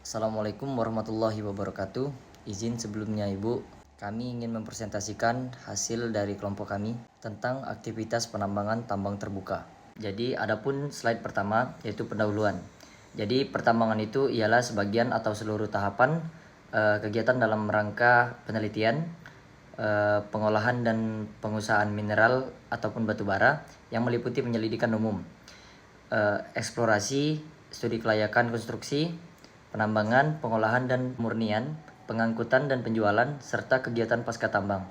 Assalamualaikum warahmatullahi wabarakatuh. Izin sebelumnya Ibu, kami ingin mempresentasikan hasil dari kelompok kami tentang aktivitas penambangan tambang terbuka. Jadi adapun slide pertama yaitu pendahuluan. Jadi pertambangan itu ialah sebagian atau seluruh tahapan kegiatan dalam rangka penelitian, pengolahan dan pengusahaan mineral ataupun batu bara yang meliputi penyelidikan umum, eksplorasi, studi kelayakan konstruksi, penambangan, pengolahan dan pemurnian, pengangkutan dan penjualan, serta kegiatan pasca tambang.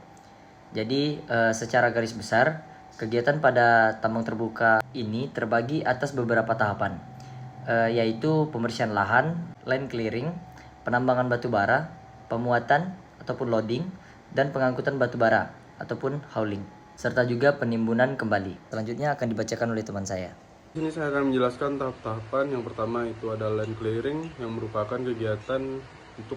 Jadi secara garis besar, kegiatan pada tambang terbuka ini terbagi atas beberapa tahapan, yaitu pembersihan lahan, land clearing, penambangan batu bara, pemuatan ataupun loading, dan pengangkutan batu bara ataupun hauling, serta juga penimbunan kembali. Selanjutnya akan dibacakan oleh teman saya. Di sini saya akan menjelaskan tahap-tahapan. Yang pertama itu ada land clearing, yang merupakan kegiatan untuk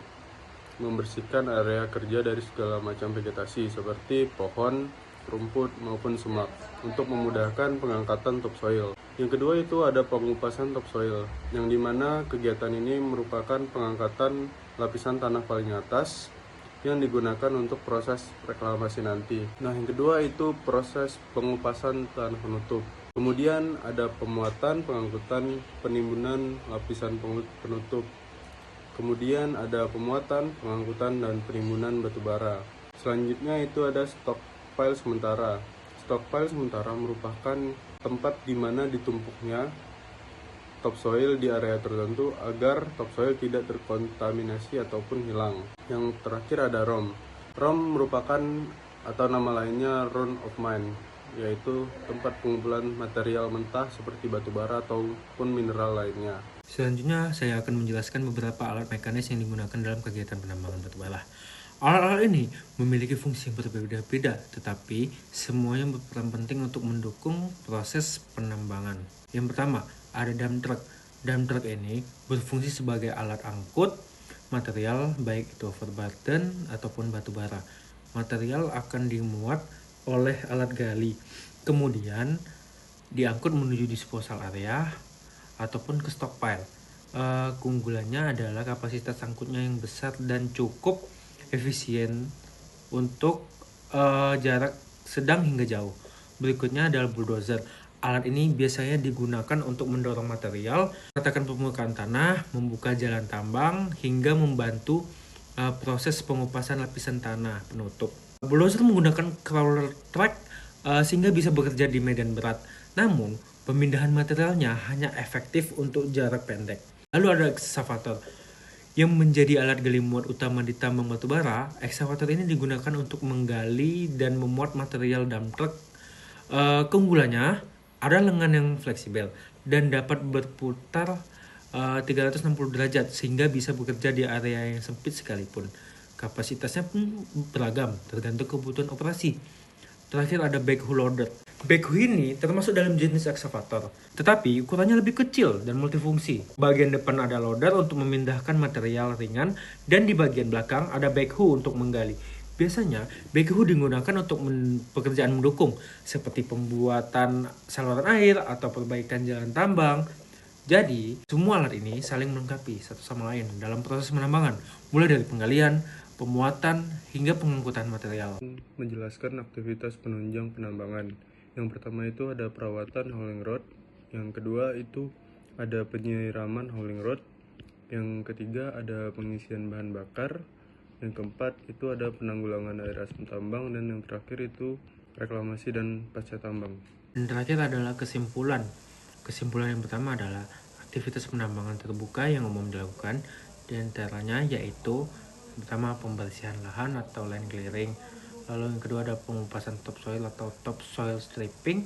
membersihkan area kerja dari segala macam vegetasi seperti pohon, rumput maupun semak untuk memudahkan pengangkatan topsoil. Yang kedua itu ada pengupasan topsoil, yang dimana kegiatan ini merupakan pengangkatan lapisan tanah paling atas yang digunakan untuk proses reklamasi nanti. Nah, yang kedua itu proses pengupasan tanah penutup. Kemudian ada pemuatan, pengangkutan, penimbunan lapisan penutup. Kemudian ada pemuatan, pengangkutan, dan penimbunan batu bara. Selanjutnya itu ada stockpile sementara. Stockpile sementara merupakan tempat di mana ditumpuknya topsoil di area tertentu agar topsoil tidak terkontaminasi ataupun hilang. Yang terakhir ada ROM. ROM merupakan atau nama lainnya Run of Mine, yaitu tempat pengumpulan material mentah seperti batu bara ataupun mineral lainnya. Selanjutnya, saya akan menjelaskan beberapa alat mekanis yang digunakan dalam kegiatan penambangan batu bara. Alat-alat ini memiliki fungsi yang berbeda-beda, tetapi semuanya berperan penting untuk mendukung proses penambangan. Yang pertama, ada dump truck. Dump truck ini berfungsi sebagai alat angkut material, baik itu overburden ataupun batu bara. Material akan dimuat oleh alat gali, kemudian diangkut menuju disposal area ataupun ke stockpile. Keunggulannya adalah kapasitas angkutnya yang besar dan cukup efisien untuk jarak sedang hingga jauh. Berikutnya adalah bulldozer. Alat ini biasanya digunakan untuk mendorong material, meratakan permukaan tanah, membuka jalan tambang, hingga membantu proses pengupasan lapisan tanah penutup. Bulldozer menggunakan crawler track sehingga bisa bekerja di medan berat. Namun, pemindahan materialnya hanya efektif untuk jarak pendek. Lalu ada ekskavator yang menjadi alat gali muat utama di tambang batu bara. Ekskavator ini digunakan untuk menggali dan memuat material dump truck. Keunggulannya ada lengan yang fleksibel dan dapat berputar 360 derajat sehingga bisa bekerja di area yang sempit sekalipun. Kapasitasnya pun beragam tergantung kebutuhan operasi. Terakhir ada backhoe loader. Backhoe ini termasuk dalam jenis ekskavator, tetapi ukurannya lebih kecil dan multifungsi. Bagian depan ada loader untuk memindahkan material ringan, dan di bagian belakang ada backhoe untuk menggali. Biasanya, backhoe digunakan untuk pekerjaan mendukung, seperti pembuatan saluran air atau perbaikan jalan tambang. Jadi, semua alat ini saling melengkapi satu sama lain dalam proses penambangan, mulai dari penggalian, pemuatan, hingga pengangkutan material. Menjelaskan aktivitas penunjang penambangan. Yang pertama itu ada perawatan hauling rod. Yang kedua itu ada penyiraman hauling rod. Yang ketiga ada pengisian bahan bakar. Yang keempat itu ada penanggulangan air asam tambang. Dan yang terakhir itu reklamasi dan pasca tambang. Dan terakhir adalah kesimpulan. Kesimpulan yang pertama adalah aktivitas penambangan terbuka yang umum dilakukan, diantaranya yaitu pertama pembersihan lahan atau land clearing, lalu yang kedua ada pengupasan topsoil atau topsoil stripping,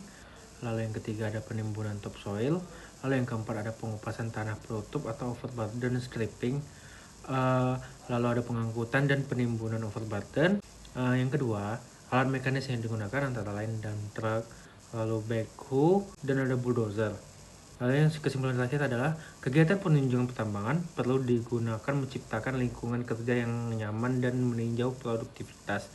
lalu yang ketiga ada penimbunan topsoil, lalu yang keempat ada pengupasan tanah penutup atau overburden stripping, lalu ada pengangkutan dan penimbunan overburden. Yang kedua, alat mekanis yang digunakan antara lain dump truck, lalu backhoe, dan ada bulldozer. Lalu yang kesimpulan terakhir adalah kegiatan penunjang pertambangan perlu digunakan menciptakan lingkungan kerja yang nyaman dan meninjau produktivitas.